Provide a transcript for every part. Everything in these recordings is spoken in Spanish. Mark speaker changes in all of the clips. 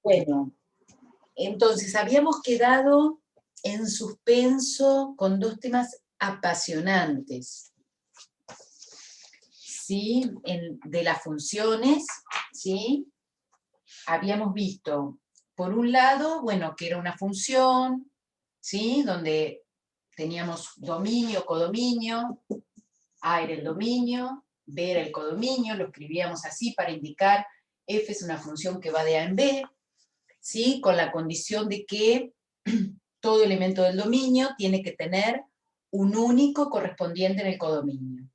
Speaker 1: Bueno, entonces habíamos quedado en suspenso con dos temas apasionantes, ¿sí? De las funciones, ¿sí? Habíamos visto, por un lado, bueno, que era una función, ¿sí? Donde teníamos dominio, codominio, A era el dominio, B era el codominio, lo escribíamos así para indicar f es una función que va de A en B, ¿sí? Con la condición de que todo elemento del dominio tiene que tener un único correspondiente en el codominio.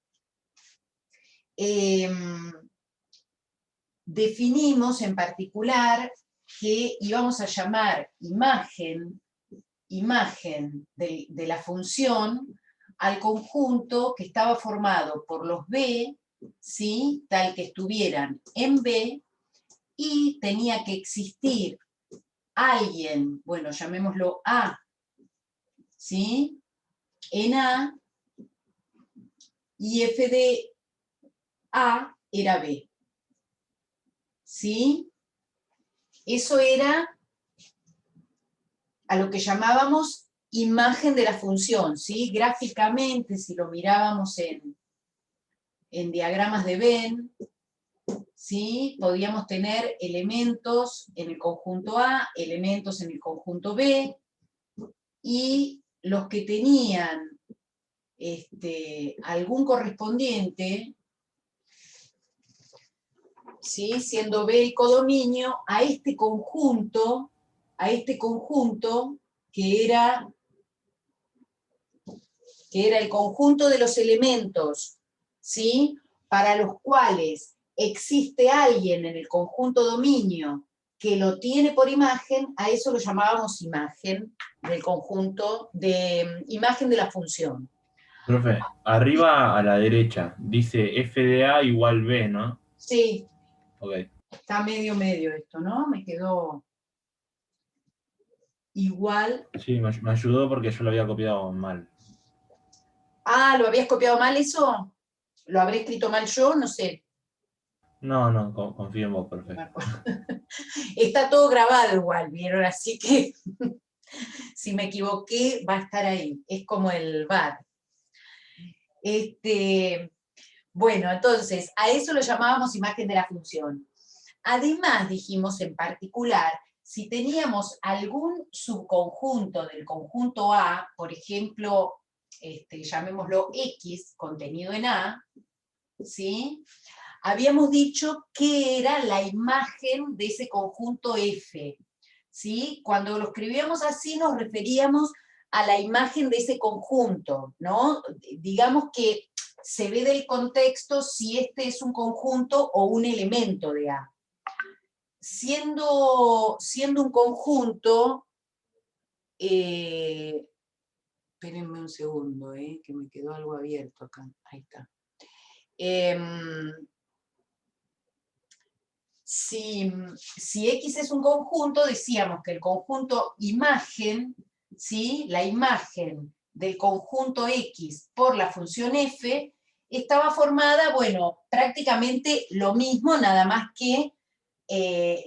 Speaker 1: Definimos en particular que íbamos a llamar imagen de la función al conjunto que estaba formado por los B, ¿sí? Tal que estuvieran en B, y tenía que existir alguien, bueno, llamémoslo A, ¿sí? En A, y f de A era B, ¿sí? Eso era a lo que llamábamos imagen de la función, ¿sí? Gráficamente, si lo mirábamos en diagramas de Venn, ¿sí? Podíamos tener elementos en el conjunto A, elementos en el conjunto B, y los que tenían algún correspondiente, ¿sí? Siendo B el codominio, a este conjunto que era el conjunto de los elementos, ¿sí? Para los cuales existe alguien en el conjunto dominio que lo tiene por imagen, a eso lo llamábamos imagen del conjunto, imagen de la función.
Speaker 2: Profe, arriba a la derecha dice f de a igual b, ¿no?
Speaker 1: Sí,
Speaker 2: Ok.
Speaker 1: está medio esto, ¿no? Me quedó igual.
Speaker 2: Sí, me ayudó porque yo lo había copiado mal.
Speaker 1: Ah, ¿lo habías copiado mal eso? ¿Lo habré escrito mal yo? No sé.
Speaker 2: No, no, confío en vos, profe.
Speaker 1: Está todo grabado igual, ¿vieron? Así que si me equivoqué, va a estar ahí. Es como el VAR. Bueno, entonces, a eso lo llamábamos imagen de la función. Además, dijimos en particular, si teníamos algún subconjunto del conjunto A, por ejemplo, llamémoslo X, contenido en A, ¿sí? Habíamos dicho que era la imagen de ese conjunto F, ¿sí? Cuando lo escribíamos así nos referíamos a la imagen de ese conjunto, ¿no? Digamos que se ve del contexto si este es un conjunto o un elemento de A. Siendo un conjunto, espérenme un segundo, que me quedó algo abierto acá, ahí está. Si X es un conjunto, decíamos que el conjunto imagen, ¿sí? La imagen del conjunto X por la función f, estaba formada, bueno, prácticamente lo mismo, nada más que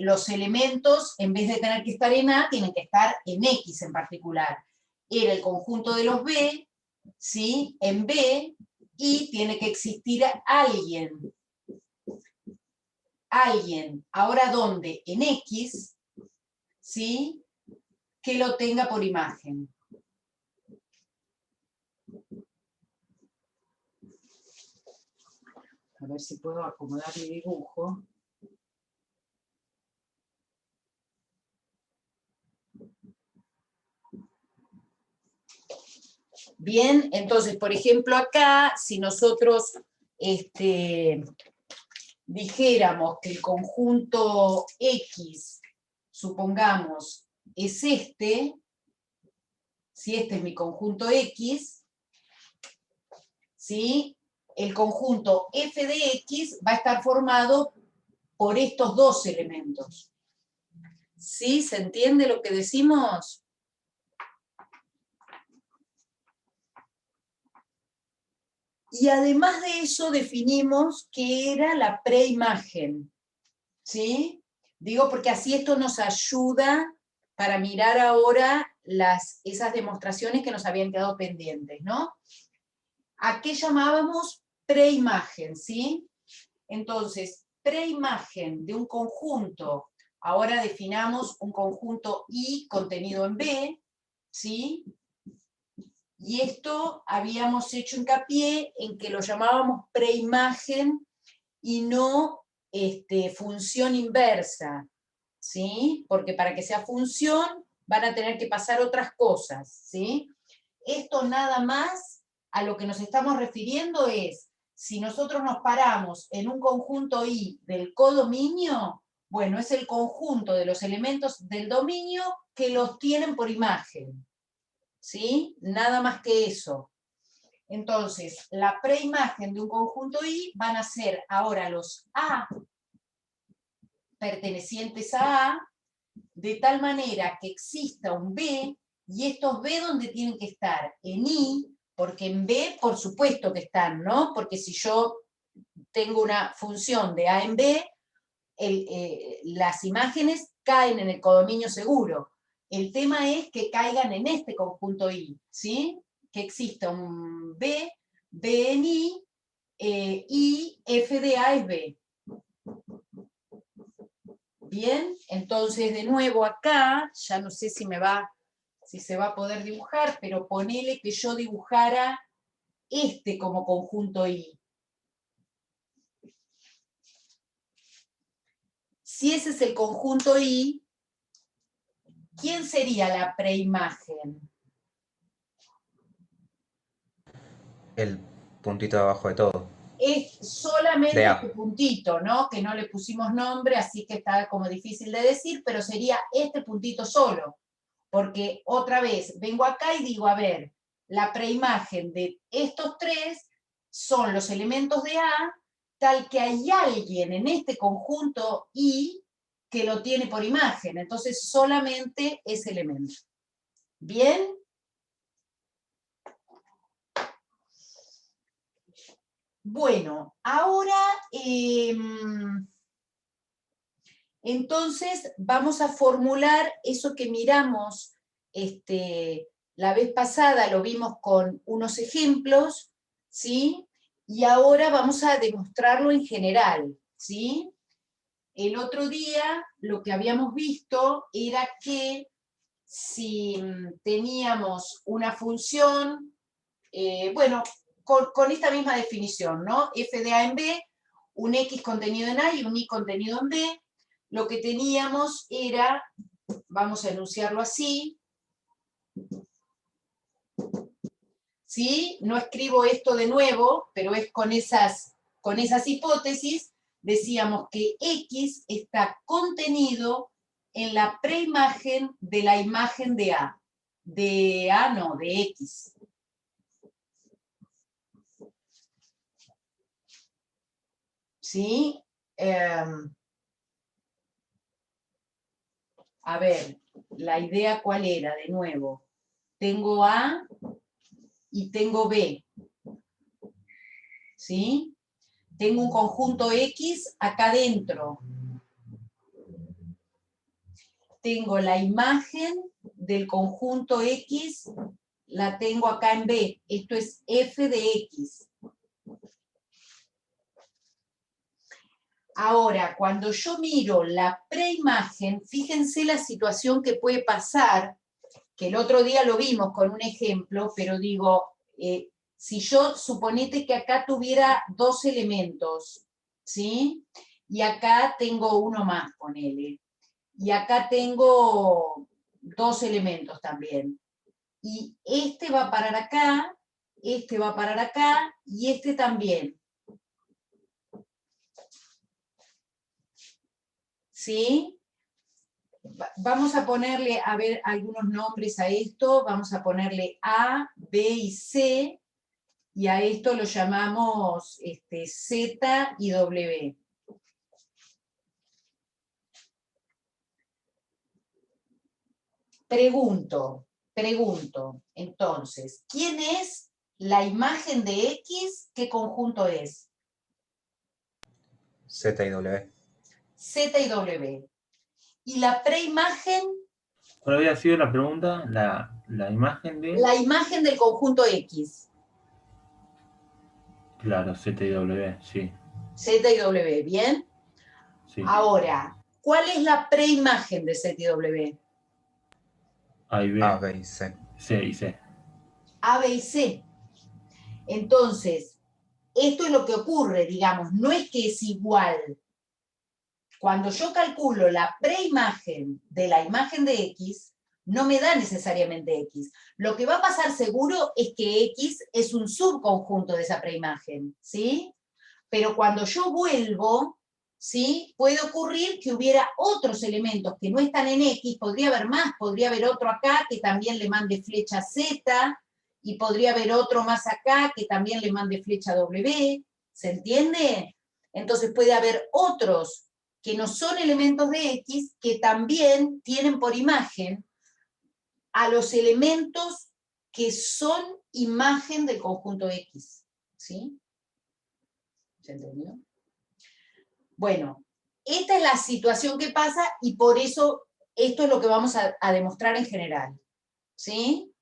Speaker 1: los elementos, en vez de tener que estar en A, tienen que estar en X en particular. Era el conjunto de los B, ¿sí? En B, y tiene que existir alguien, ahora ¿dónde? En X, ¿sí? Que lo tenga por imagen. A ver si puedo acomodar mi dibujo. Bien, entonces, por ejemplo, acá, si nosotros dijéramos que el conjunto X, supongamos, es si este es mi conjunto X, ¿sí? El conjunto f de X va a estar formado por estos dos elementos. ¿Sí? ¿Se entiende lo que decimos? Y además de eso definimos qué era la preimagen, ¿sí? Digo porque así esto nos ayuda para mirar ahora esas demostraciones que nos habían quedado pendientes, ¿no? ¿A qué llamábamos preimagen, sí? Entonces, preimagen de un conjunto, ahora definamos un conjunto I contenido en B, ¿sí? Y esto habíamos hecho hincapié en que lo llamábamos preimagen y no función inversa, ¿sí? Porque para que sea función van a tener que pasar otras cosas, ¿sí? Esto nada más a lo que nos estamos refiriendo es, si nosotros nos paramos en un conjunto I del codominio, bueno, es el conjunto de los elementos del dominio que los tienen por imagen, ¿sí? Nada más que eso. Entonces, la preimagen de un conjunto I van a ser ahora los A pertenecientes a A, de tal manera que exista un B, y estos B, ¿dónde tienen que estar? En I, porque en B, por supuesto que están, ¿no? Porque si yo tengo una función de A en B, las imágenes caen en el codominio seguro. El tema es que caigan en este conjunto I, ¿sí? Que exista un B, B en I, y F de A es B. Bien, entonces de nuevo acá, ya no sé si se va a poder dibujar, pero ponele que yo dibujara este como conjunto I. Si ese es el conjunto I, ¿quién sería la preimagen?
Speaker 3: El puntito de abajo de todo.
Speaker 1: Es solamente
Speaker 3: De
Speaker 1: este
Speaker 3: A.
Speaker 1: puntito, ¿no? Que no le pusimos nombre, así que está como difícil de decir, pero sería este puntito solo. Porque otra vez, vengo acá y digo, a ver, la preimagen de estos tres son los elementos de A, tal que hay alguien en este conjunto I que lo tiene por imagen. Entonces, solamente ese elemento. ¿Bien? Bueno, ahora entonces vamos a formular eso que miramos la vez pasada, lo vimos con unos ejemplos, ¿sí? Y ahora vamos a demostrarlo en general, ¿sí? El otro día lo que habíamos visto era que si teníamos una función, bueno, con esta misma definición, ¿no? F de A en B, un X contenido en A y un Y contenido en B, lo que teníamos era, vamos a enunciarlo así, ¿sí? No escribo esto de nuevo, pero es con esas hipótesis, decíamos que X está contenido en la preimagen de la imagen de A. De A no, de X. ¿Sí? A ver, la idea cuál era, de nuevo. Tengo A y tengo B. ¿Sí? Tengo un conjunto X acá dentro. Tengo la imagen del conjunto X, la tengo acá en B. Esto es F de X. Ahora, cuando yo miro la preimagen, fíjense la situación que puede pasar, que el otro día lo vimos con un ejemplo, pero digo, si yo suponete que acá tuviera dos elementos, ¿sí? Y acá tengo uno más, ponele. Y acá tengo dos elementos también. Y este va a parar acá, este va a parar acá, y este también. ¿Sí? Vamos a ponerle, a ver, algunos nombres a esto. Vamos a ponerle A, B y C, y a esto lo llamamos Z y W. Pregunto, entonces, ¿quién es la imagen de X? ¿Qué conjunto es?
Speaker 3: Z y W.
Speaker 1: Z y W. Y la preimagen,
Speaker 2: ¿Cuál había sido la pregunta? La imagen de...
Speaker 1: la imagen del conjunto X.
Speaker 2: Claro, Z y W, sí.
Speaker 1: Z y W, ¿bien?
Speaker 2: Sí.
Speaker 1: Ahora, ¿cuál es la preimagen de Z y W?
Speaker 2: A y B.
Speaker 3: A, B y C.
Speaker 2: C y C.
Speaker 1: A, B y C. Entonces, esto es lo que ocurre, digamos, no es que es igual. Cuando yo calculo la preimagen de la imagen de X, no me da necesariamente X. Lo que va a pasar seguro es que X es un subconjunto de esa preimagen, ¿sí? Pero cuando yo vuelvo, ¿sí? Puede ocurrir que hubiera otros elementos que no están en X, podría haber más, podría haber otro acá que también le mande flecha Z, y podría haber otro más acá que también le mande flecha W, ¿se entiende? Entonces puede haber otros que no son elementos de X, que también tienen por imagen a los elementos que son imagen del conjunto X, ¿sí? ¿Se entendió? Bueno, esta es la situación que pasa y por eso esto es lo que vamos a demostrar en general, ¿sí?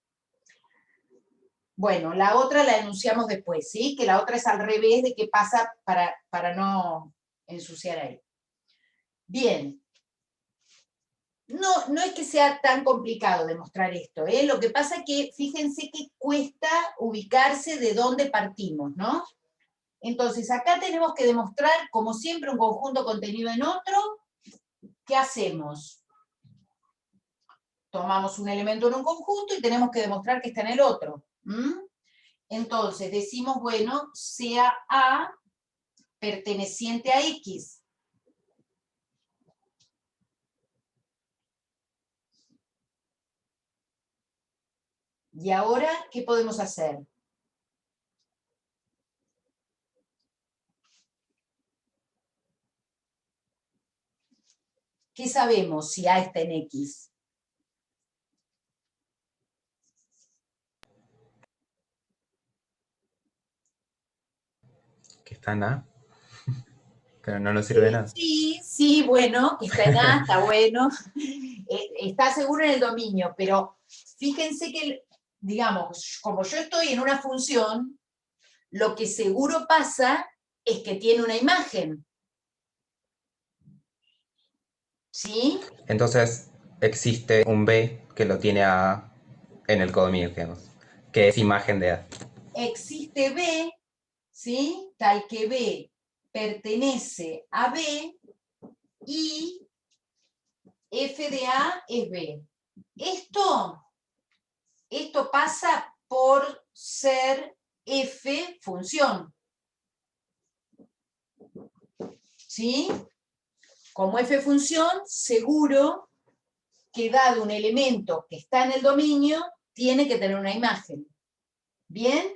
Speaker 1: Bueno, la otra la enunciamos después, ¿sí? Que la otra es al revés de qué pasa para no ensuciar ahí. Bien. No es que sea tan complicado demostrar esto, ¿eh? Lo que pasa es que fíjense que cuesta ubicarse de dónde partimos, ¿no? Entonces, acá tenemos que demostrar, como siempre, un conjunto contenido en otro. ¿Qué hacemos? Tomamos un elemento en un conjunto y tenemos que demostrar que está en el otro. Entonces, decimos, bueno, sea A perteneciente a X. Y ahora, ¿qué podemos hacer? ¿Qué sabemos si A está en X?
Speaker 3: Que está en A. Pero no nos sirve de nada.
Speaker 1: Sí, bueno, que está en A, está bueno. Está seguro en el dominio, pero fíjense que, digamos, como yo estoy en una función, lo que seguro pasa es que tiene una imagen. ¿Sí?
Speaker 3: Entonces existe un B que lo tiene a A en el codominio, digamos, que es imagen de A.
Speaker 1: Existe B, ¿sí? Tal que B pertenece a B y f de A es B. Esto pasa por ser f función. ¿Sí? Como f función, seguro que dado un elemento que está en el dominio, tiene que tener una imagen. ¿Bien?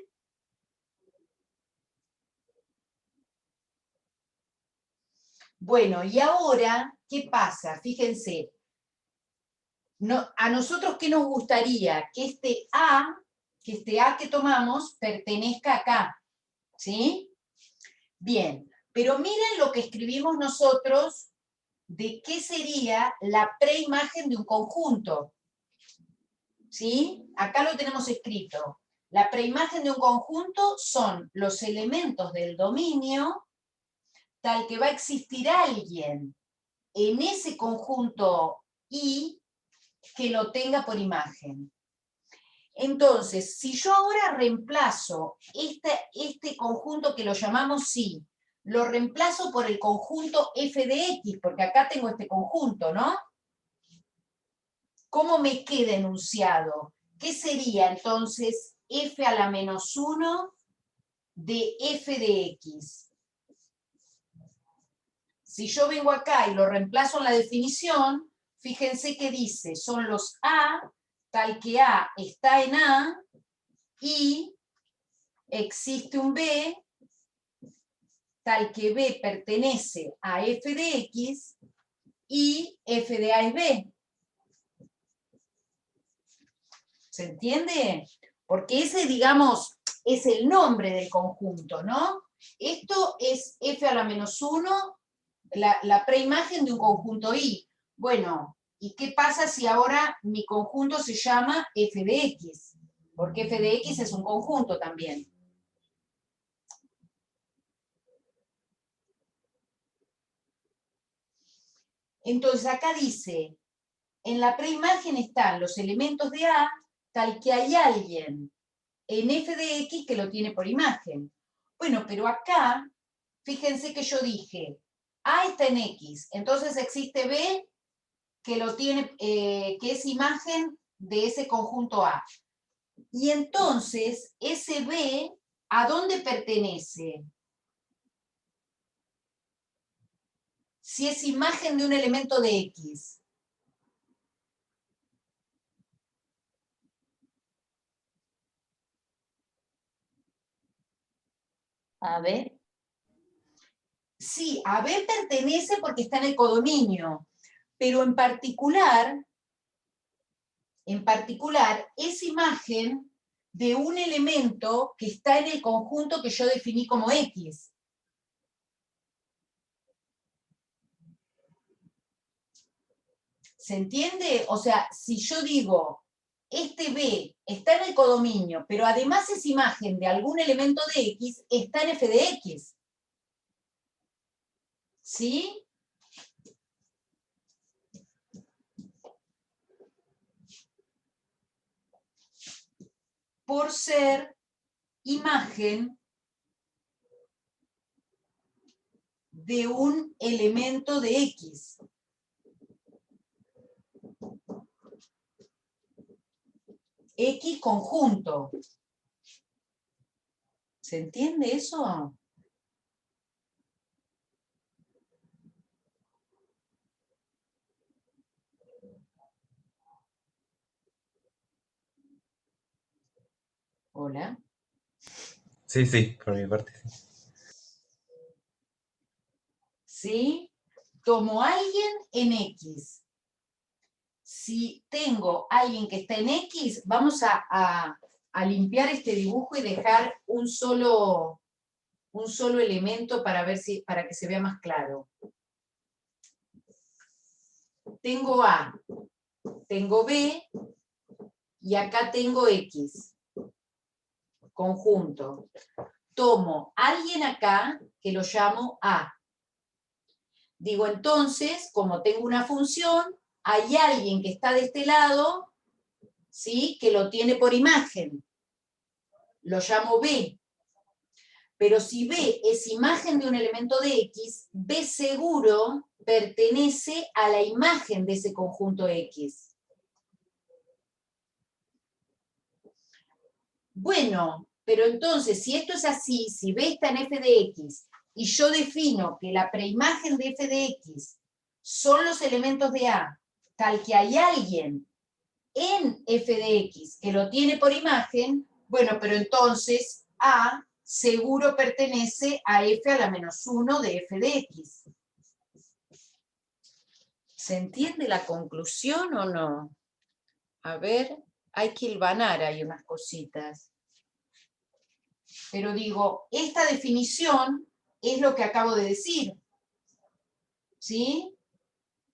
Speaker 1: Bueno, y ahora, ¿qué pasa? Fíjense, a nosotros, ¿qué nos gustaría? Que este A que tomamos pertenezca acá, ¿sí? Bien, pero miren lo que escribimos nosotros de qué sería la preimagen de un conjunto, ¿sí? Acá lo tenemos escrito. La preimagen de un conjunto son los elementos del dominio tal que va a existir alguien en ese conjunto I que lo tenga por imagen. Entonces, si yo ahora reemplazo este conjunto que lo llamamos sí, lo reemplazo por el conjunto f de x, porque acá tengo este conjunto, ¿no? ¿Cómo me queda enunciado? ¿Qué sería entonces f a la menos 1 de f de x? Si yo vengo acá y lo reemplazo en la definición, fíjense que dice, son los A, tal que A está en A, y existe un B, tal que B pertenece a f de x, y f de A es B. ¿Se entiende? Porque ese, digamos, es el nombre del conjunto, ¿no? Esto es f a la menos 1, la preimagen de un conjunto I. Bueno, ¿y qué pasa si ahora mi conjunto se llama f de x? Porque f de x es un conjunto también. Entonces acá dice, en la preimagen están los elementos de A, tal que hay alguien en f de x que lo tiene por imagen. Bueno, pero acá, fíjense que yo dije, A está en x, entonces existe B que lo tiene, que es imagen de ese conjunto A. Y entonces, ese B, ¿a dónde pertenece? Si es imagen de un elemento de X.
Speaker 4: A ver,
Speaker 1: Sí, a B pertenece porque está en el codominio, pero en particular, es imagen de un elemento que está en el conjunto que yo definí como X. ¿Se entiende? O sea, si yo digo, este B está en el codominio, pero además es imagen de algún elemento de X, está en f de X. ¿Sí? Por ser imagen de un elemento de X. X conjunto. ¿Se entiende eso? Hola.
Speaker 3: Sí, sí, por mi parte sí.
Speaker 1: ¿Sí? Tomo a alguien en X. Si tengo a alguien que está en X, vamos a limpiar este dibujo y dejar un solo elemento para ver para que se vea más claro. Tengo A, tengo B, y acá tengo X, conjunto. Tomo a alguien acá que lo llamo A. Digo, entonces, como tengo una función, hay alguien que está de este lado, ¿sí?, que lo tiene por imagen. Lo llamo B. Pero si B es imagen de un elemento de X, B seguro pertenece a la imagen de ese conjunto X. Bueno, pero entonces, si esto es así, si B está en f de x, y yo defino que la preimagen de f de x son los elementos de A, tal que hay alguien en f de x que lo tiene por imagen, bueno, pero entonces A seguro pertenece a f a la menos 1 de f de x. ¿Se entiende la conclusión o no? A ver, hay que hilvanar ahí unas cositas. Pero digo, esta definición es lo que acabo de decir. ¿Sí?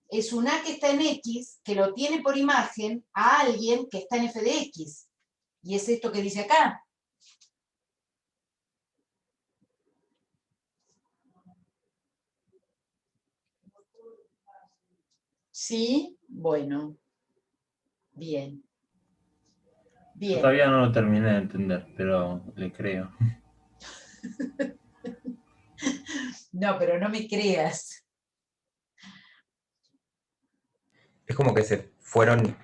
Speaker 1: Es un A que está en X, que lo tiene por imagen a alguien que está en f de X. Y es esto que dice acá. ¿Sí? Bueno. Bien.
Speaker 2: Yo
Speaker 1: Bien.
Speaker 2: todavía no lo terminé de entender, pero le creo.
Speaker 1: No, pero no me creas.
Speaker 3: Es como que se fueron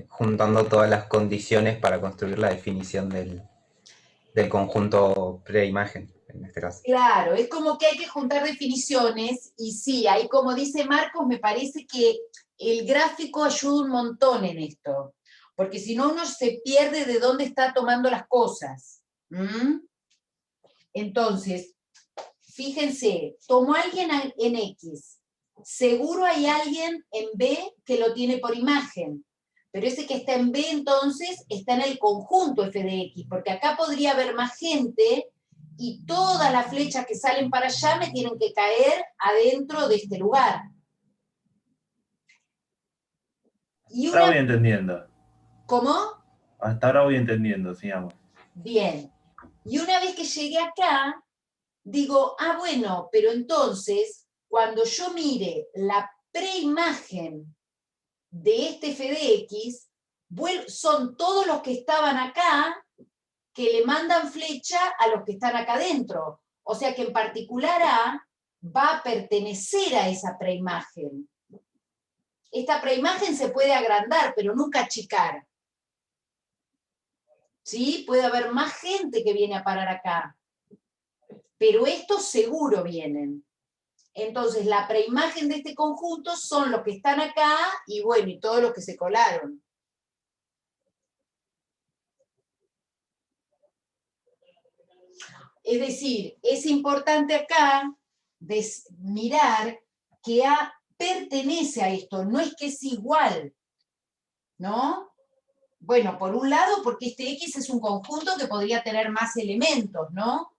Speaker 3: juntando todas las condiciones para construir la definición del conjunto preimagen, en este caso.
Speaker 1: Claro, es como que hay que juntar definiciones y sí, ahí como dice Marcos, me parece que el gráfico ayuda un montón en esto, porque si no uno se pierde de dónde está tomando las cosas. Entonces, fíjense, tomó alguien en X, seguro hay alguien en B que lo tiene por imagen, pero ese que está en B entonces está en el conjunto f de X, porque acá podría haber más gente y todas las flechas que salen para allá me tienen que caer adentro de este lugar. Y
Speaker 2: Ahora voy
Speaker 1: una...
Speaker 2: entendiendo.
Speaker 1: ¿Cómo?
Speaker 2: Hasta ahora voy entendiendo, sigamos.
Speaker 1: Bien. Y una vez que llegué acá, digo, ah, bueno, pero entonces, cuando yo mire la preimagen de este f de x, son todos los que estaban acá que le mandan flecha a los que están acá adentro. O sea que en particular A va a pertenecer a esa preimagen. Esta preimagen se puede agrandar, pero nunca achicar. ¿Sí? Puede haber más gente que viene a parar acá. Pero estos seguro vienen. Entonces, la preimagen de este conjunto son los que están acá y bueno, y todos los que se colaron. Es decir, es importante acá mirar que A pertenece a esto, no es que es igual, ¿no? Bueno, por un lado, porque este X es un conjunto que podría tener más elementos, ¿no?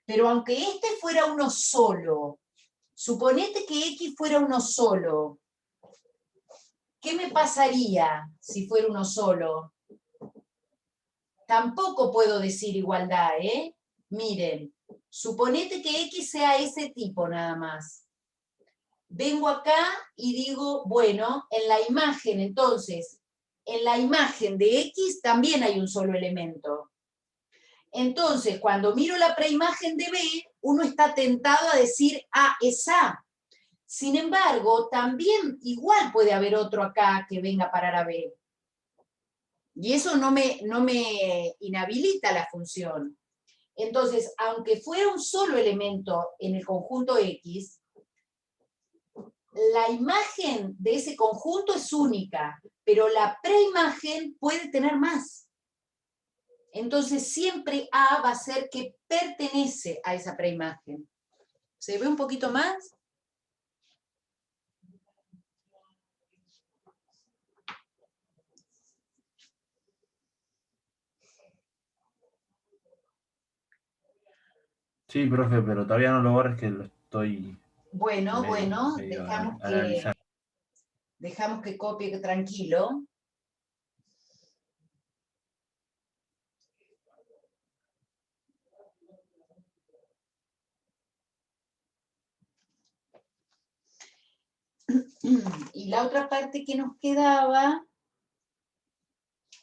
Speaker 1: Pero aunque este fuera uno solo, suponete que X fuera uno solo, ¿qué me pasaría si fuera uno solo? Tampoco puedo decir igualdad, ¿eh? Miren, suponete que X sea ese tipo nada más. Vengo acá y digo, bueno, en la imagen, entonces, en la imagen de X también hay un solo elemento. Entonces, cuando miro la preimagen de B, uno está tentado a decir, ah, es A. Sin embargo, también igual puede haber otro acá que venga a parar a B. Y eso no me inhabilita la función. Entonces, aunque fuera un solo elemento en el conjunto X, la imagen de ese conjunto es única, pero la preimagen puede tener más. Entonces, siempre A va a ser que pertenece a esa preimagen. ¿Se ve un poquito más?
Speaker 2: Sí, profe, pero todavía no lo borres que lo estoy
Speaker 1: Bueno,
Speaker 2: medio analizando.
Speaker 1: dejamos que copie tranquilo. Y la otra parte que nos quedaba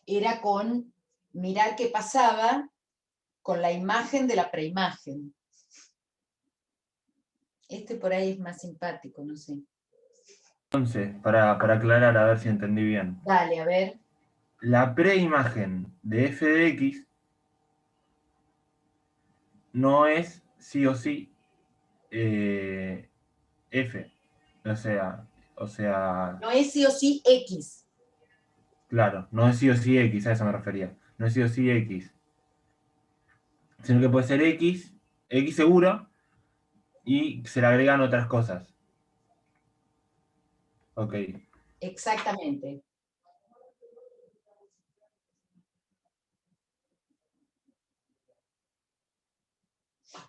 Speaker 1: era con mirar qué pasaba con la imagen de la preimagen. Este por ahí es más simpático, no sé.
Speaker 2: Entonces, para aclarar, a ver si entendí bien.
Speaker 1: Dale, a ver.
Speaker 2: La preimagen de f de x no es sí o sí f. O sea,
Speaker 1: No es sí o sí X.
Speaker 2: claro, no es sí o sí x, a eso me refería. No es sí o sí x, sino que puede ser x seguro, y se le agregan otras cosas. Ok.
Speaker 1: Exactamente.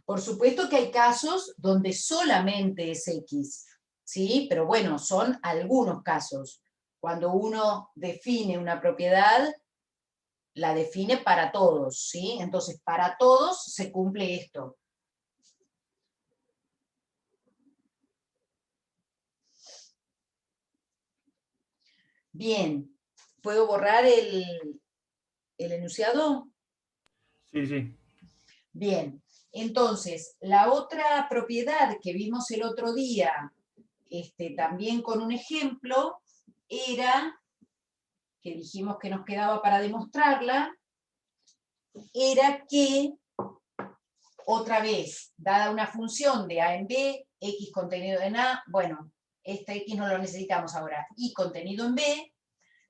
Speaker 1: Por supuesto que hay casos donde solamente es X, ¿sí? Pero bueno, son algunos casos. Cuando uno define una propiedad, la define para todos, ¿sí? Entonces, para todos se cumple esto. Bien, ¿puedo borrar el enunciado?
Speaker 2: Sí, sí.
Speaker 1: Bien, entonces, la otra propiedad que vimos el otro día, también con un ejemplo, era, que dijimos que nos quedaba para demostrarla, era que, otra vez, dada una función de A en B, X contenido en A, bueno, este X no lo necesitamos ahora, Y contenido en B,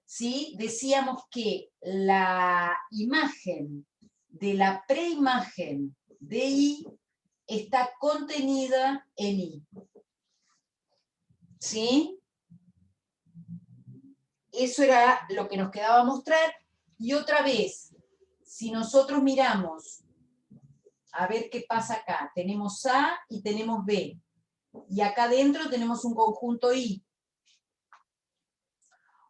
Speaker 1: ¿sí? Decíamos que la imagen de la preimagen de I está contenida en I. ¿Sí? Eso era lo que nos quedaba mostrar. Y otra vez, si nosotros miramos, a ver qué pasa acá, tenemos A y tenemos B. Y acá adentro tenemos un conjunto I.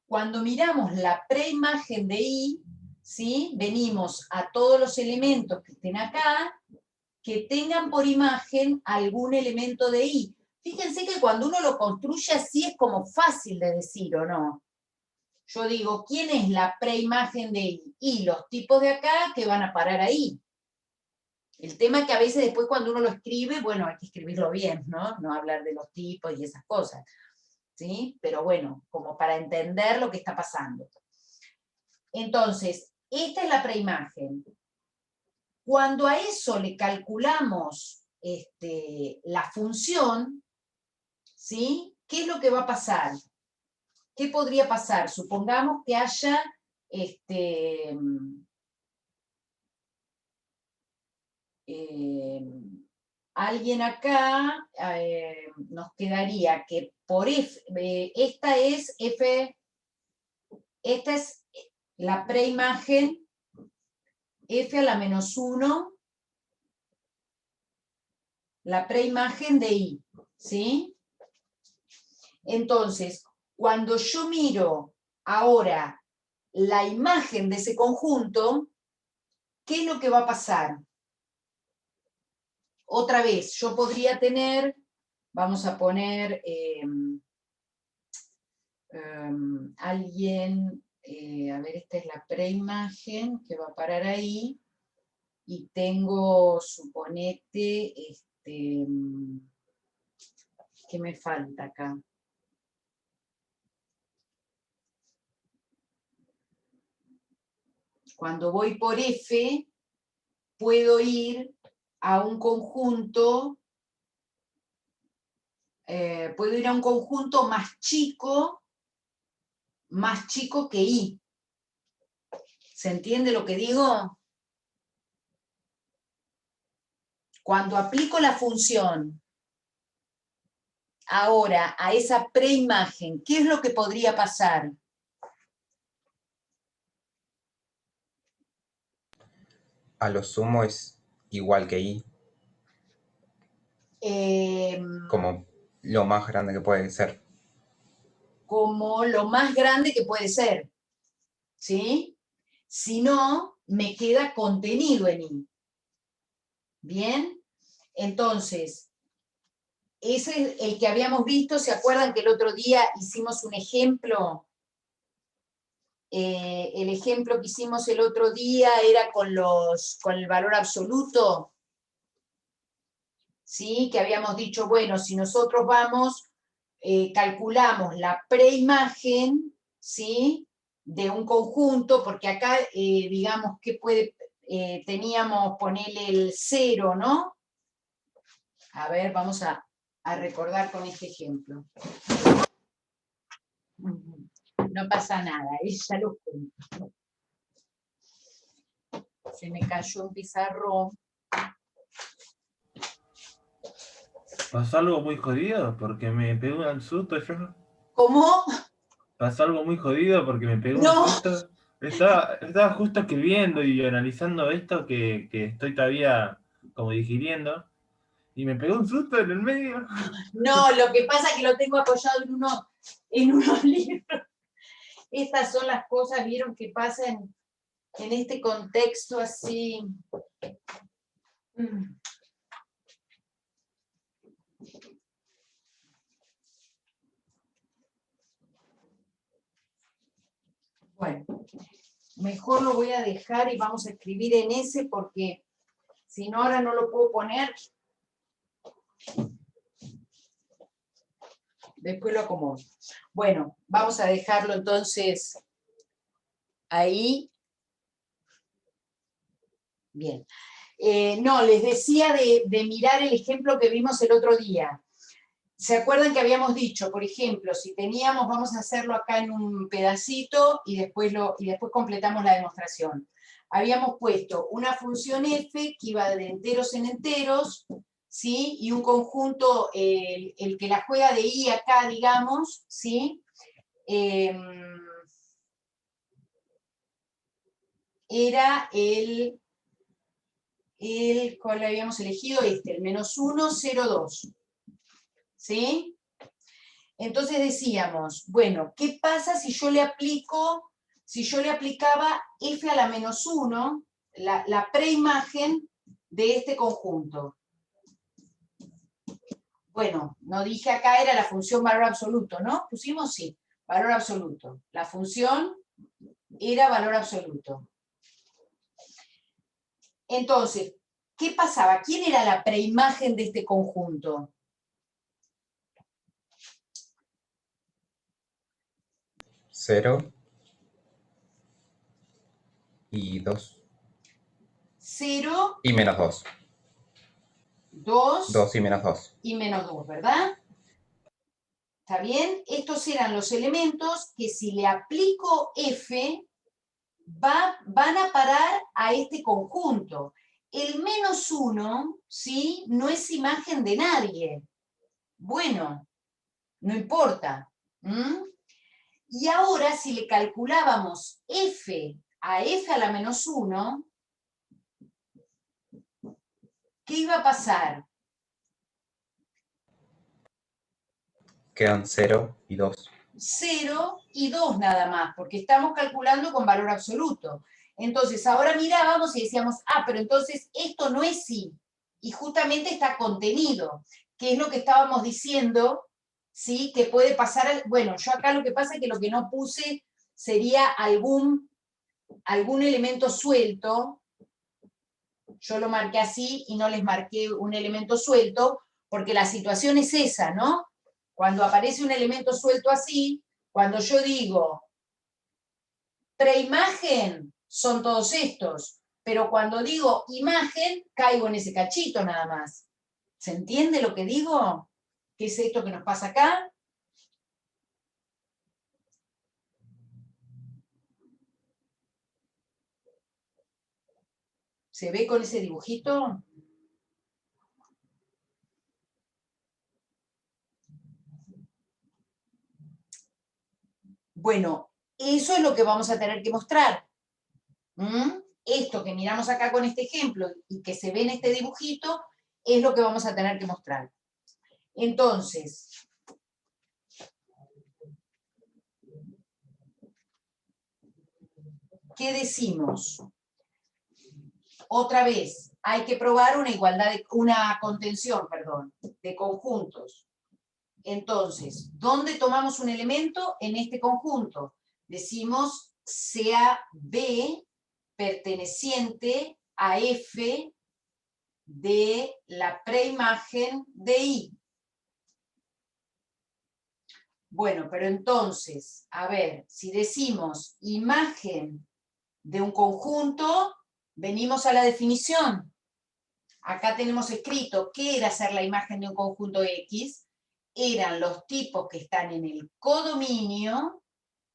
Speaker 1: Cuando miramos la preimagen de I, ¿sí? Venimos a todos los elementos que estén acá, que tengan por imagen algún elemento de I. Fíjense que cuando uno lo construye así es como fácil de decir, ¿o no? Yo digo, ¿quién es la preimagen de I? Y los tipos de acá que van a parar ahí. El tema es que a veces después cuando uno lo escribe, bueno, hay que escribirlo bien, ¿no? No hablar de los tipos y esas cosas, ¿sí? Pero bueno, como para entender lo que está pasando. Entonces, esta es la preimagen. Cuando a eso le calculamos la función, ¿sí? ¿Qué es lo que va a pasar? ¿Qué podría pasar? Supongamos que haya alguien acá, nos quedaría que por F, esta es la preimagen F a la menos 1, la preimagen de I, ¿sí? Entonces, cuando yo miro ahora la imagen de ese conjunto, ¿qué es lo que va a pasar? Otra vez, yo podría tener, vamos a poner alguien, a ver, esta es la preimagen que va a parar ahí, y tengo, suponete, ¿qué me falta acá? Cuando voy por F, puedo ir a un conjunto, más chico que I. ¿Se entiende lo que digo? Cuando aplico la función ahora a esa preimagen, ¿qué es lo que podría pasar?
Speaker 3: A lo sumo es igual que I, como lo más grande que puede ser.
Speaker 1: Como lo más grande que puede ser, ¿sí? Si no, me queda contenido en I. ¿Bien? Entonces, ese es el que habíamos visto. ¿Se acuerdan que el otro día hicimos un ejemplo? El ejemplo que hicimos el otro día era con el valor absoluto, ¿sí? Que habíamos dicho, bueno, si nosotros vamos, calculamos la preimagen, ¿sí? De un conjunto, porque acá, digamos, que teníamos, ponerle el 0, ¿no? A ver, vamos a recordar con este ejemplo. No pasa nada, ya lo cuento. Se me cayó un pizarrón.
Speaker 2: ¿Pasó algo muy jodido? Porque me pegó un susto yo.
Speaker 1: ¿Cómo?
Speaker 2: ¿Pasó algo muy jodido? Porque me pegó un
Speaker 1: No.
Speaker 2: susto. Estaba justo escribiendo y analizando esto que estoy todavía como digiriendo. Y me pegó un susto en el medio.
Speaker 1: No, lo que pasa es que lo tengo apoyado en unos libros. Estas son las cosas, vieron, que pasan en este contexto así. Bueno, mejor lo voy a dejar y vamos a escribir en ese, porque si no ahora no lo puedo poner. Después lo acomodo. Bueno, vamos a dejarlo entonces ahí. Bien. No, les decía de mirar el ejemplo que vimos el otro día. ¿Se acuerdan que habíamos dicho, por ejemplo, si teníamos, vamos a hacerlo acá en un pedacito y después completamos la demostración? Habíamos puesto una función f que iba de enteros en enteros, ¿sí? Y un conjunto, el que la juega de i acá, digamos, ¿sí? Era ¿cuál habíamos elegido? El -1, 0, 2. ¿Sí? Entonces decíamos, bueno, ¿qué pasa si yo le aplicaba f a la menos 1, la preimagen de este conjunto? Bueno, no dije acá, era la función valor absoluto, ¿no? Pusimos sí, valor absoluto. La función era valor absoluto. Entonces, ¿qué pasaba? ¿Quién era la preimagen de este conjunto?
Speaker 3: Cero y 2.
Speaker 1: 0,
Speaker 3: Y menos 2.
Speaker 1: 2
Speaker 3: 2 y menos 2.
Speaker 1: y menos 2, ¿verdad? ¿Está bien? Estos eran los elementos que si le aplico f, van a parar a este conjunto. El menos 1, ¿sí? No es imagen de nadie. Bueno, no importa. Y ahora, si le calculábamos f a la menos 1, ¿qué iba a pasar?
Speaker 3: Quedan 0 y 2.
Speaker 1: 0 y 2 nada más, porque estamos calculando con valor absoluto. Entonces, ahora mirábamos y decíamos, pero entonces esto no es sí, y justamente está contenido, que es lo que estábamos diciendo, ¿sí? Que puede pasar, bueno, yo acá lo que pasa es que lo que no puse sería algún elemento suelto, yo lo marqué así y no les marqué un elemento suelto, porque la situación es esa, ¿no? Cuando aparece un elemento suelto así, cuando yo digo preimagen, son todos estos, pero cuando digo imagen, caigo en ese cachito nada más. ¿Se entiende lo que digo? ¿Qué es esto que nos pasa acá? ¿Se ve con ese dibujito? Bueno, eso es lo que vamos a tener que mostrar. Esto que miramos acá con este ejemplo y que se ve en este dibujito es lo que vamos a tener que mostrar. Entonces, ¿qué decimos? Otra vez, hay que probar una contención, de conjuntos. Entonces, ¿dónde tomamos un elemento? En este conjunto. Decimos sea B perteneciente a F de la preimagen de I. Bueno, pero entonces, a ver, si decimos imagen de un conjunto, venimos a la definición. Acá tenemos escrito qué era ser la imagen de un conjunto X. Eran los tipos que están en el codominio,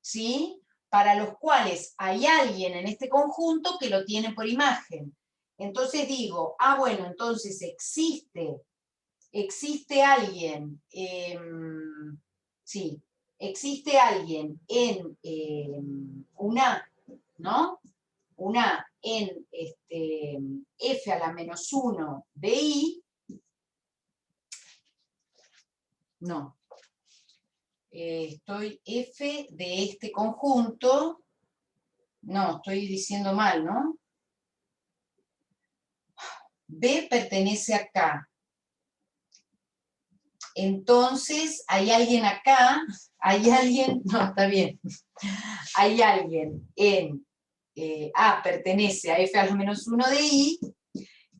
Speaker 1: ¿sí? Para los cuales hay alguien en este conjunto que lo tiene por imagen. Entonces digo, bueno, entonces existe alguien, sí, existe alguien en una, ¿no? Una en f a la menos 1 de i, no, estoy f de este conjunto, no, estoy diciendo mal, ¿no? B pertenece acá. Entonces, hay alguien acá, hay alguien, no, está bien, hay alguien en A pertenece a f a la menos 1 de i,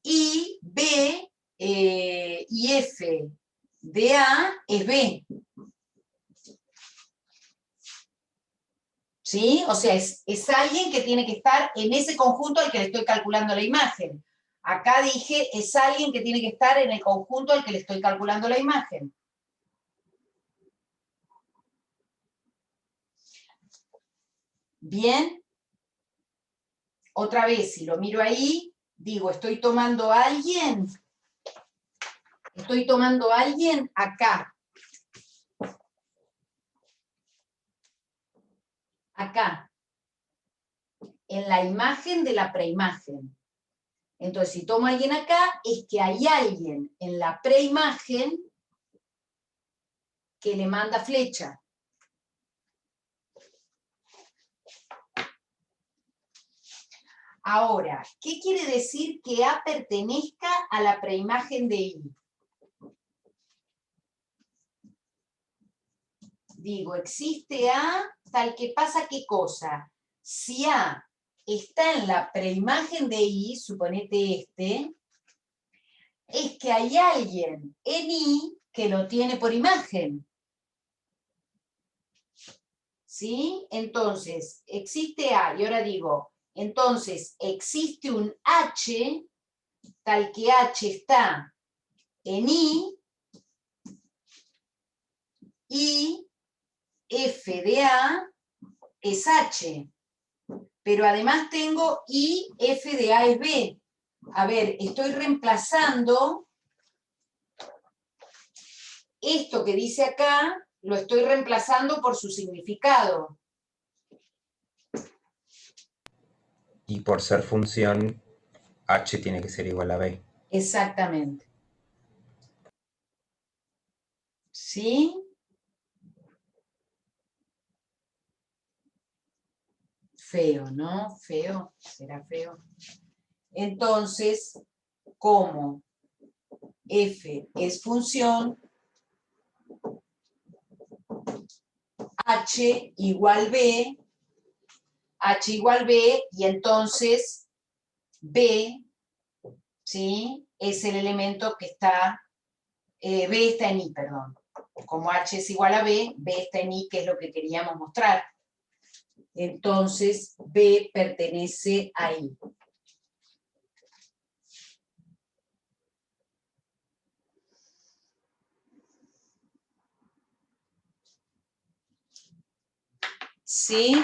Speaker 1: y B y f de A es B. ¿Sí? O sea, es alguien que tiene que estar en ese conjunto al que le estoy calculando la imagen. Acá dije, es alguien que tiene que estar en el conjunto al que le estoy calculando la imagen. Bien. Otra vez, si lo miro ahí, digo, estoy tomando a alguien acá. Acá. En la imagen de la preimagen. Entonces, si tomo a alguien acá, es que hay alguien en la preimagen que le manda flecha. Ahora, ¿qué quiere decir que A pertenezca a la preimagen de I? Digo, existe A, tal que pasa qué cosa. Si A está en la preimagen de I, suponete es que hay alguien en I que lo tiene por imagen. ¿Sí? Entonces, existe A, y ahora digo, entonces existe un H, tal que H está en I, y F de A es H. Pero además tengo I, F de A es B. A ver, estoy reemplazando esto que dice acá, lo estoy reemplazando por su significado.
Speaker 3: Y por ser función, H tiene que ser igual a B.
Speaker 1: Exactamente. ¿Sí? Feo, ¿no? Feo, será feo. Entonces, como F es función, H igual B, y entonces B, ¿sí? Es el elemento que está, B está en I, perdón. Como H es igual a B, B está en I, que es lo que queríamos mostrar. Entonces, B pertenece a I. ¿Sí?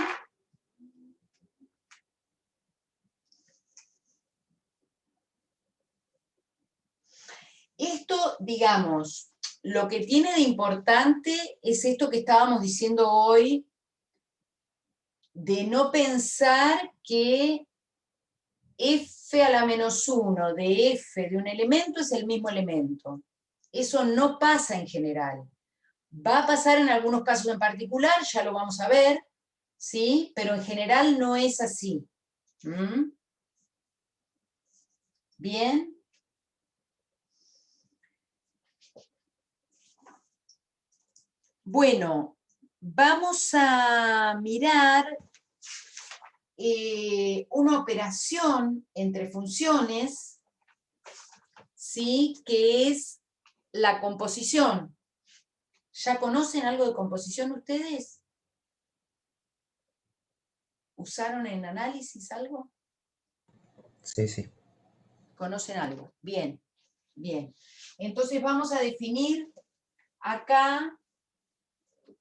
Speaker 1: Esto, digamos, lo que tiene de importante es esto que estábamos diciendo hoy, de no pensar que F a la menos 1 de F de un elemento es el mismo elemento. Eso no pasa en general. Va a pasar en algunos casos en particular, ya lo vamos a ver, ¿sí? Pero en general no es así. ¿Mm? ¿Bien? Bueno, vamos a mirar una operación entre funciones, ¿sí? Que es la composición. ¿Ya conocen algo de composición ustedes? ¿Usaron en análisis algo?
Speaker 3: Sí, sí.
Speaker 1: ¿Conocen algo? Bien, bien. Entonces vamos a definir acá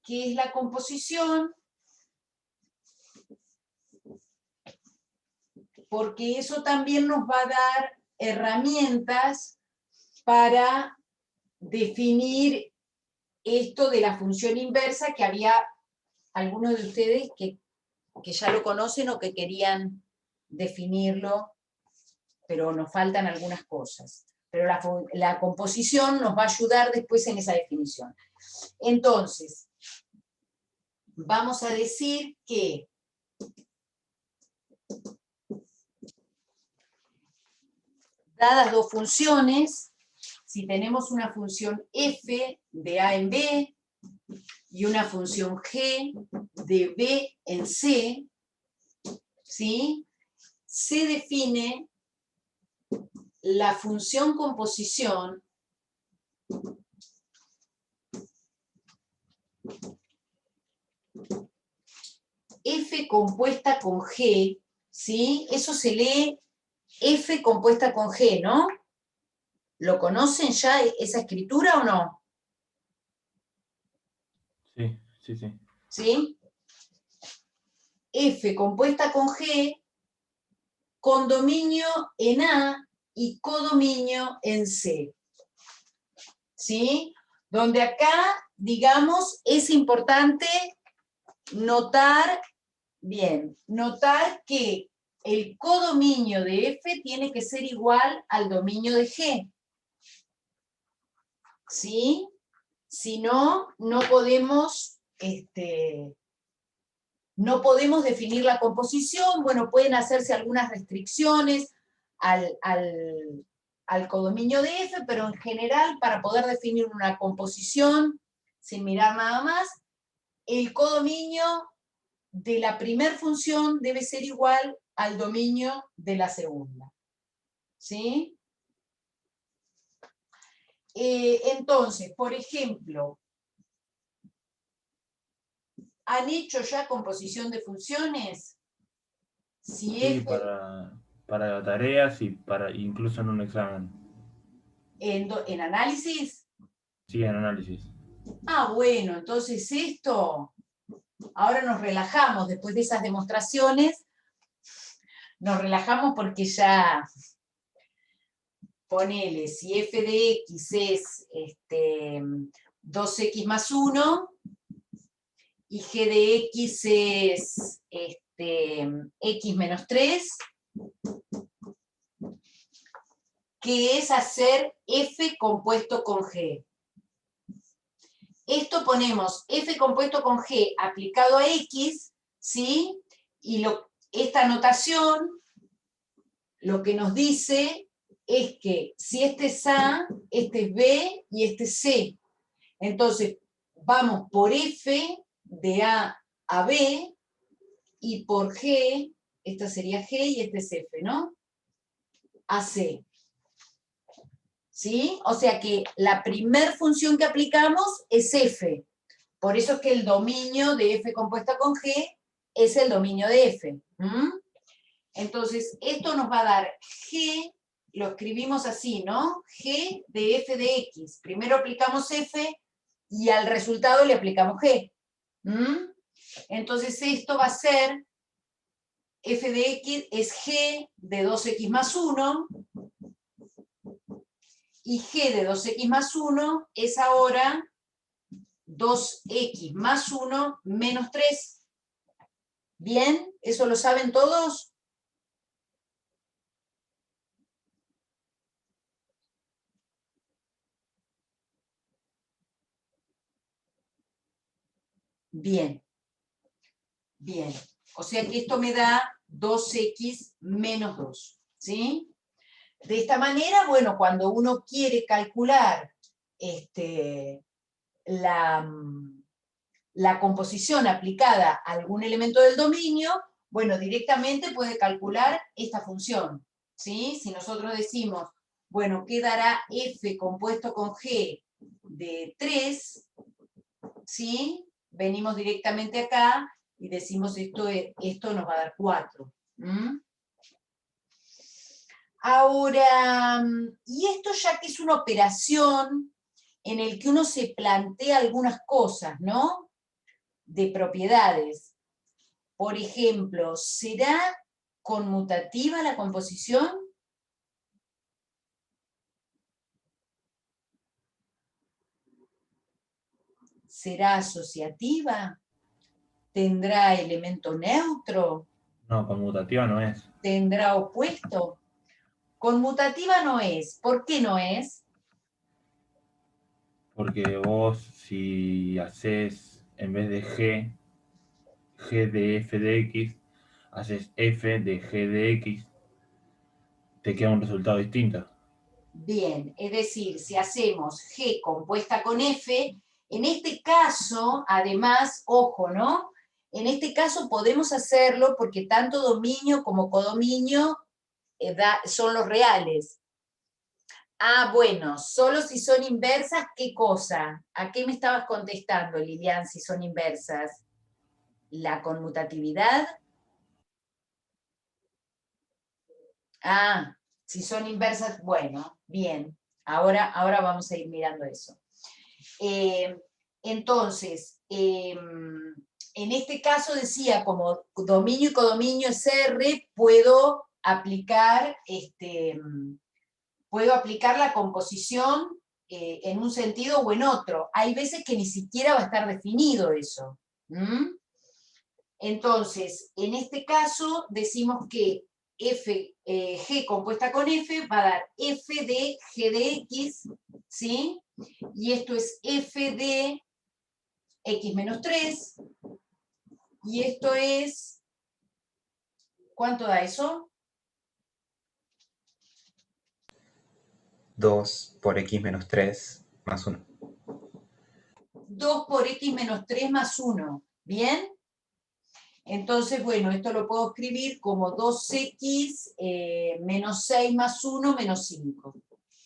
Speaker 1: qué es la composición, porque eso también nos va a dar herramientas para definir esto de la función inversa, que había algunos de ustedes que ya lo conocen o que querían definirlo, pero nos faltan algunas cosas. Pero la composición nos va a ayudar después en esa definición. Entonces, vamos a decir que dadas dos funciones, si tenemos una función f de A en B y una función g de B en C, ¿sí? Se define la función composición f compuesta con g, ¿sí? Eso se lee f compuesta con g, ¿no? ¿Lo conocen ya esa escritura o no?
Speaker 2: Sí, sí, sí.
Speaker 1: ¿Sí? F compuesta con G, con dominio en A y codominio en C. ¿Sí? Donde acá, digamos, es importante notar, bien, notar que el codominio de F tiene que ser igual al dominio de G. ¿Sí? Si no, no podemos definir la composición. Bueno, pueden hacerse algunas restricciones al codominio de F, pero en general, para poder definir una composición, sin mirar nada más, el codominio de la primera función debe ser igual al dominio de la segunda. ¿Sí? Entonces, por ejemplo, ¿han hecho ya composición de funciones? Si
Speaker 2: Sí,
Speaker 1: F
Speaker 2: para tareas y para incluso en un examen.
Speaker 1: en análisis.
Speaker 2: Sí, en análisis.
Speaker 1: Ah, bueno, entonces esto, ahora nos relajamos después de esas demostraciones, nos relajamos porque ya, ponele, si f de x es 2x más 1, y g de x es x menos 3, que es hacer f compuesto con g. Esto ponemos f compuesto con g aplicado a x, ¿sí? Y esta notación lo que nos dice es que si este es A, este es B y este es C. Entonces, vamos por f de A a B y por g, esta sería g y este es f, ¿no? A C. ¿Sí? O sea que la primer función que aplicamos es f. Por eso es que el dominio de f compuesta con g es el dominio de f. Entonces, esto nos va a dar g, lo escribimos así, ¿no? G de f de x. Primero aplicamos f y al resultado le aplicamos g. Entonces, esto va a ser f de x es g de 2x más 1, y g de 2x más 1 es ahora 2x más 1 menos 3. ¿Bien? ¿Eso lo saben todos? Bien. Bien. O sea que esto me da 2x menos 2. ¿Sí? De esta manera, bueno, cuando uno quiere calcular la composición aplicada a algún elemento del dominio, bueno, directamente puede calcular esta función, ¿sí? Si nosotros decimos, bueno, ¿qué dará f compuesto con g de 3? ¿Sí? Venimos directamente acá y decimos esto nos va a dar 4. Ahora, y esto ya que es una operación en el que uno se plantea algunas cosas, ¿no? De propiedades. Por ejemplo, ¿será conmutativa la composición? ¿Será asociativa? ¿Tendrá elemento neutro?
Speaker 2: No, conmutativa no es.
Speaker 1: ¿Tendrá opuesto? Conmutativa no es. ¿Por qué no es?
Speaker 2: Porque vos, si haces en vez de g de f de x, haces f de g de x, te queda un resultado distinto.
Speaker 1: Bien, es decir, si hacemos G compuesta con F, en este caso, además, ojo, ¿no? En este caso podemos hacerlo porque tanto dominio como codominio son los reales. Ah, bueno, solo si son inversas, ¿qué cosa? ¿A qué me estabas contestando, Lilian, si son inversas? ¿La conmutatividad? Ah, si son inversas, bueno, bien. Ahora vamos a ir mirando eso. Entonces, en este caso decía, como dominio y codominio es R, puedo aplicar la composición en un sentido o en otro. Hay veces que ni siquiera va a estar definido eso. Entonces, en este caso decimos que G compuesta con F va a dar F de G de X, ¿sí? y esto es f de x menos 3, y esto es, ¿cuánto da eso?
Speaker 3: 2 por x menos 3 más 1.
Speaker 1: 2 por x menos 3 más 1, ¿bien? Entonces, bueno, esto lo puedo escribir como 2x menos 6 más 1 menos 5,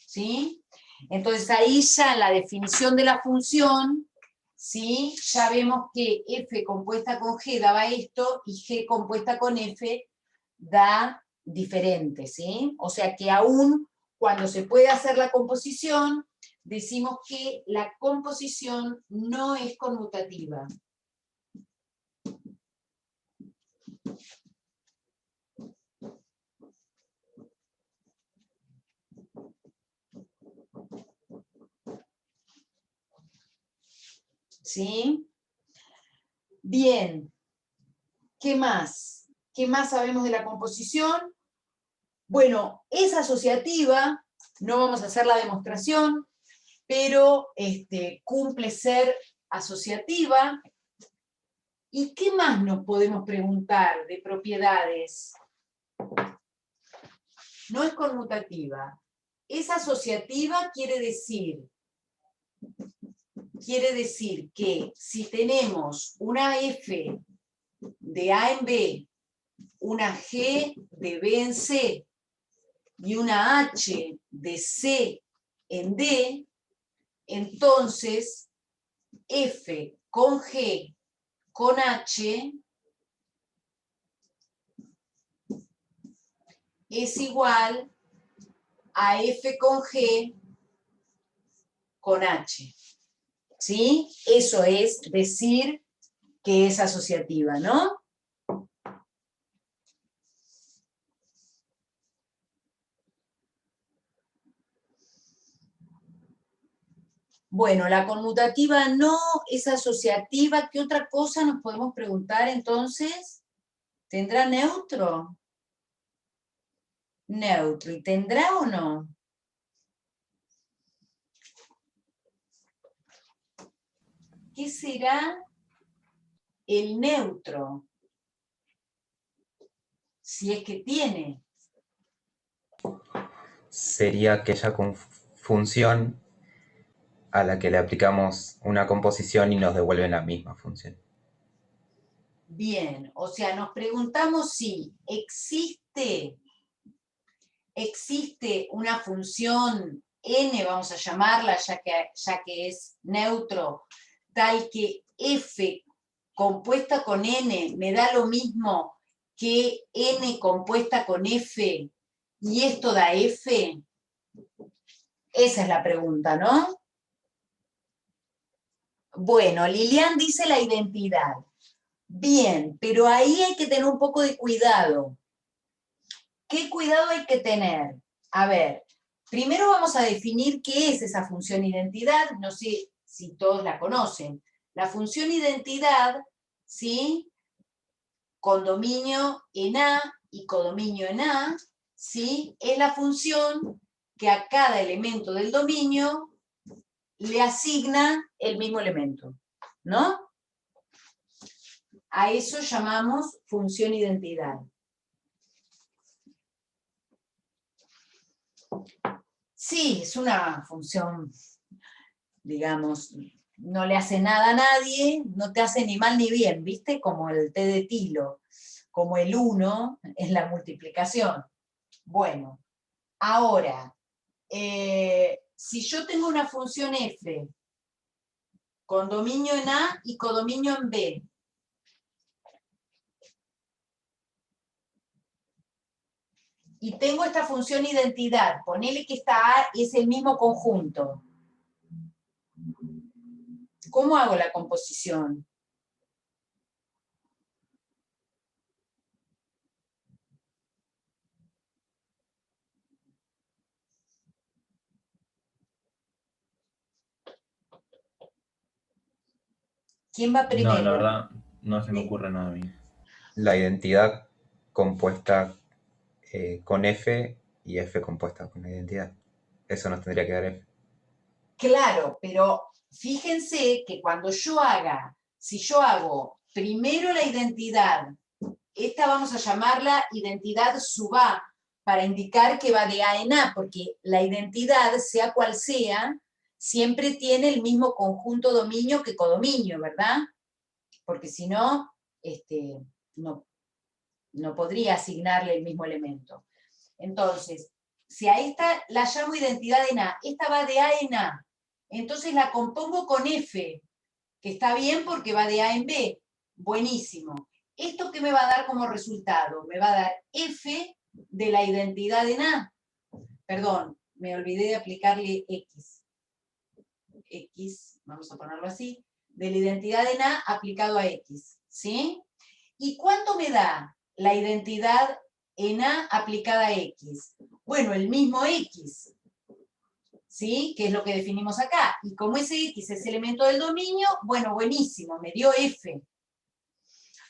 Speaker 1: ¿sí? Entonces ahí ya en la definición de la función, ¿sí? Ya vemos que f compuesta con g daba esto, y g compuesta con f da diferente, ¿sí? O sea que aún cuando se puede hacer la composición, decimos que la composición no es conmutativa. ¿Sí? Bien. ¿Qué más? ¿Qué más sabemos de la composición? Bueno, es asociativa, no vamos a hacer la demostración, pero cumple ser asociativa. ¿Y qué más nos podemos preguntar de propiedades? No es conmutativa. Es asociativa, quiere decir que si tenemos una f de A en B, una G de B en C y una H de C en D, entonces F con G con H es igual a F con G con H. ¿Sí? Eso es decir que es asociativa, ¿no? Bueno, la conmutativa no es asociativa. ¿Qué otra cosa nos podemos preguntar entonces? ¿Tendrá neutro? Neutro. ¿Y tendrá o no? ¿Qué será el neutro? Si es que tiene.
Speaker 3: Sería aquella función a la que le aplicamos una composición y nos devuelven la misma función.
Speaker 1: Bien, o sea, nos preguntamos si existe una función n, vamos a llamarla, ya que es neutro, tal que f compuesta con n me da lo mismo que n compuesta con f, y esto da f. Esa es la pregunta, ¿no? Bueno, Lilian dice la identidad. Bien, pero ahí hay que tener un poco de cuidado. ¿Qué cuidado hay que tener? A ver, primero vamos a definir qué es esa función identidad. No sé si todos la conocen. La función identidad, ¿sí? Con dominio en A y codominio en A, ¿sí? Es la función que a cada elemento del dominio le asigna el mismo elemento, ¿no? A eso llamamos función identidad. Sí, es una función, digamos, no le hace nada a nadie, no te hace ni mal ni bien, ¿viste? Como el T de tilo, como el 1 es la multiplicación. Bueno, ahora, si yo tengo una función f con dominio en A y codominio en B, y tengo esta función identidad, ponele que esta A es el mismo conjunto, ¿cómo hago la composición? ¿Quién va
Speaker 2: No, la
Speaker 1: primero?
Speaker 2: verdad, no se me ocurre nada a mí.
Speaker 3: La identidad compuesta con f y f compuesta con la identidad. Eso nos tendría que dar f.
Speaker 1: Claro, pero fíjense que cuando si yo hago primero la identidad, esta vamos a llamarla identidad sub A, para indicar que va de A en A, porque la identidad, sea cual sea, siempre tiene el mismo conjunto dominio que codominio, ¿verdad? Porque si no, no podría asignarle el mismo elemento. Entonces, si a esta la llamo identidad en A, esta va de A en A, entonces la compongo con F, que está bien porque va de A en B, buenísimo. ¿Esto qué me va a dar como resultado? Me va a dar F de la identidad en A. Perdón, me olvidé de aplicarle X. X, vamos a ponerlo así, de la identidad en A aplicado a X, ¿sí? ¿Y cuánto me da la identidad en A aplicada a X? Bueno, el mismo X, ¿sí? Que es lo que definimos acá. Y como ese X es elemento del dominio, bueno, buenísimo, me dio F.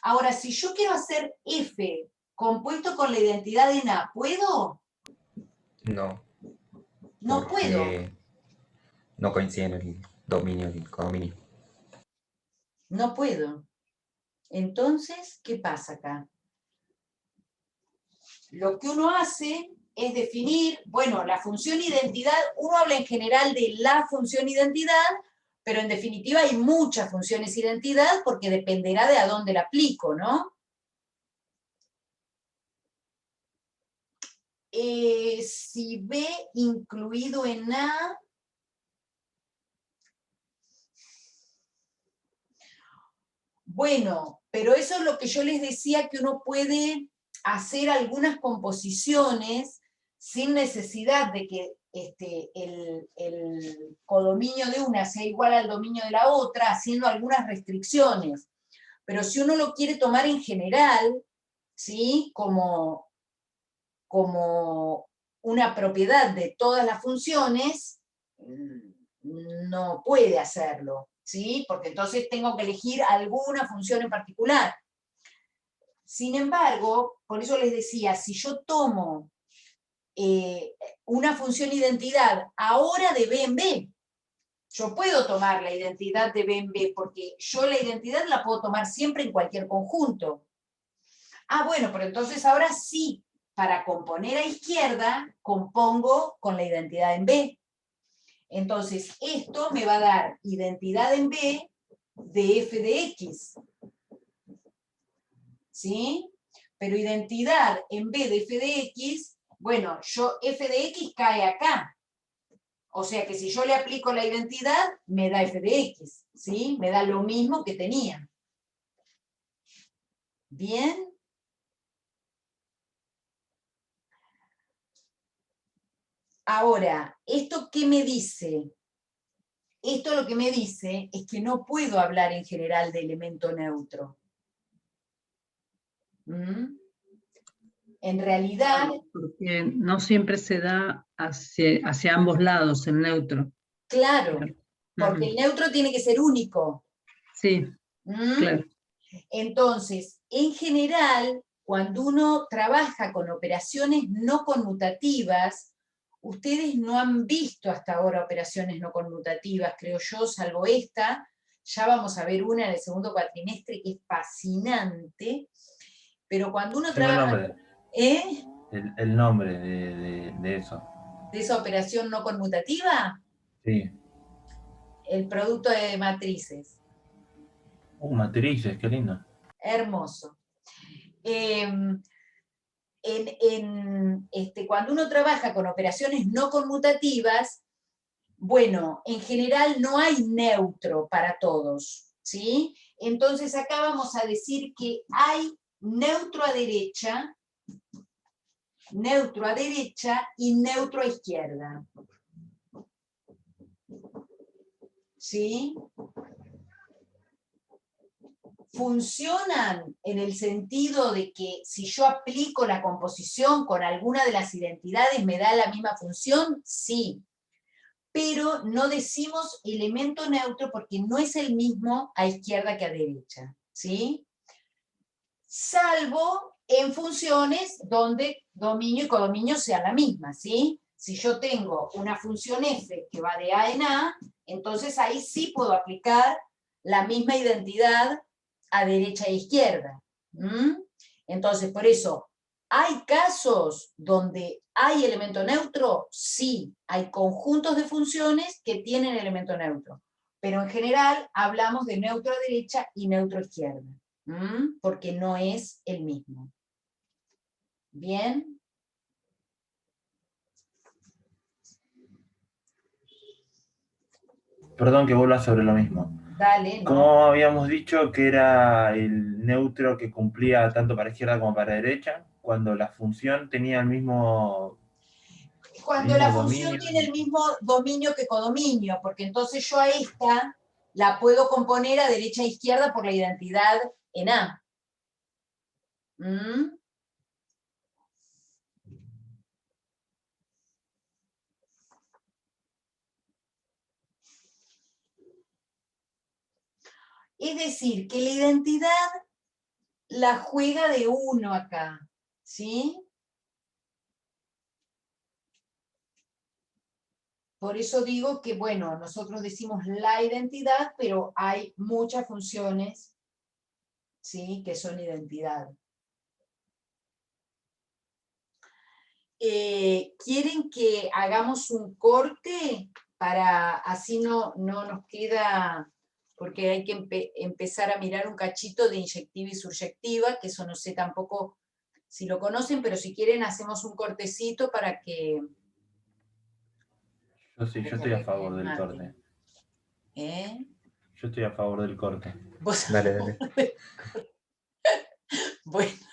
Speaker 1: Ahora, si yo quiero hacer F compuesto con la identidad en A, ¿puedo?
Speaker 3: No,
Speaker 1: No puedo.
Speaker 3: porque no coinciden el dominio y el codominio.
Speaker 1: No puedo. Entonces, ¿qué pasa acá? Lo que uno hace es definir, bueno, la función identidad, uno habla en general de la función identidad, pero en definitiva hay muchas funciones identidad porque dependerá de a dónde la aplico, ¿no? Si B incluido en A, bueno, pero eso es lo que yo les decía, que uno puede hacer algunas composiciones sin necesidad de que el codominio de una sea igual al dominio de la otra, haciendo algunas restricciones. Pero si uno lo quiere tomar en general, ¿sí? Como una propiedad de todas las funciones, no puede hacerlo, ¿sí? Porque entonces tengo que elegir alguna función en particular. Sin embargo, por eso les decía, si yo tomo una función identidad ahora de B en B, yo puedo tomar la identidad de B en B, porque yo la identidad la puedo tomar siempre en cualquier conjunto. Ah, bueno, pero entonces ahora sí, para componer a izquierda, compongo con la identidad en B. Entonces, esto me va a dar identidad en B de f de x. ¿Sí? Pero identidad en B de f de x, bueno, f de x cae acá. O sea que si yo le aplico la identidad, me da f de x. ¿Sí? Me da lo mismo que tenía. ¿Bien? Ahora, ¿esto qué me dice? Esto lo que me dice es que no puedo hablar en general de elemento neutro. ¿Mm? En realidad...
Speaker 4: Porque no siempre se da hacia ambos lados el neutro.
Speaker 1: Claro, porque el neutro tiene que ser único.
Speaker 4: Sí, claro.
Speaker 1: Entonces, en general, cuando uno trabaja con operaciones no conmutativas, ustedes no han visto hasta ahora operaciones no conmutativas, creo yo, salvo esta. Ya vamos a ver una en el segundo cuatrimestre que es fascinante. Pero cuando uno trabaja...
Speaker 2: El nombre de eso.
Speaker 1: ¿De esa operación no conmutativa?
Speaker 2: Sí.
Speaker 1: El producto de matrices.
Speaker 2: Matrices, qué lindo.
Speaker 1: Hermoso. Cuando uno trabaja con operaciones no conmutativas, bueno, en general no hay neutro para todos, ¿sí? Entonces acá vamos a decir que hay neutro a derecha y neutro a izquierda. ¿Sí? Funcionan en el sentido de que si yo aplico la composición con alguna de las identidades me da la misma función, sí. Pero no decimos elemento neutro porque no es el mismo a izquierda que a derecha, ¿sí? Salvo en funciones donde dominio y codominio sean la misma, ¿sí? Si yo tengo una función f que va de a en a, entonces ahí sí puedo aplicar la misma identidad a derecha e izquierda. Entonces, por eso, ¿hay casos donde hay elemento neutro? Sí, hay conjuntos de funciones que tienen elemento neutro. Pero en general hablamos de neutro a derecha y neutro a izquierda, porque no es el mismo. ¿Bien?
Speaker 2: Perdón que vuelva sobre lo mismo.
Speaker 1: Dale, ¿no?
Speaker 2: Como habíamos dicho que era el neutro que cumplía tanto para izquierda como para derecha, cuando la función tenía el mismo
Speaker 1: Cuando la
Speaker 2: mismo
Speaker 1: función
Speaker 2: dominio.
Speaker 1: tiene el mismo dominio que codominio, porque entonces yo a esta la puedo componer a derecha e izquierda por la identidad en A. Es decir, que la identidad la juega de 1 acá, ¿sí? Por eso digo que, bueno, nosotros decimos la identidad, pero hay muchas funciones, ¿sí?, que son identidad. ¿Quieren que hagamos un corte para así no nos queda, porque hay que empezar a mirar un cachito de inyectiva y suryectiva, que eso no sé tampoco si lo conocen, pero si quieren hacemos un cortecito para que...
Speaker 2: Yo sí, yo estoy a favor del
Speaker 1: mate.
Speaker 2: corte.
Speaker 1: ¿Eh?
Speaker 2: Yo estoy a favor del corte.
Speaker 1: ¿Vos
Speaker 3: Dale, dale.
Speaker 1: Bueno.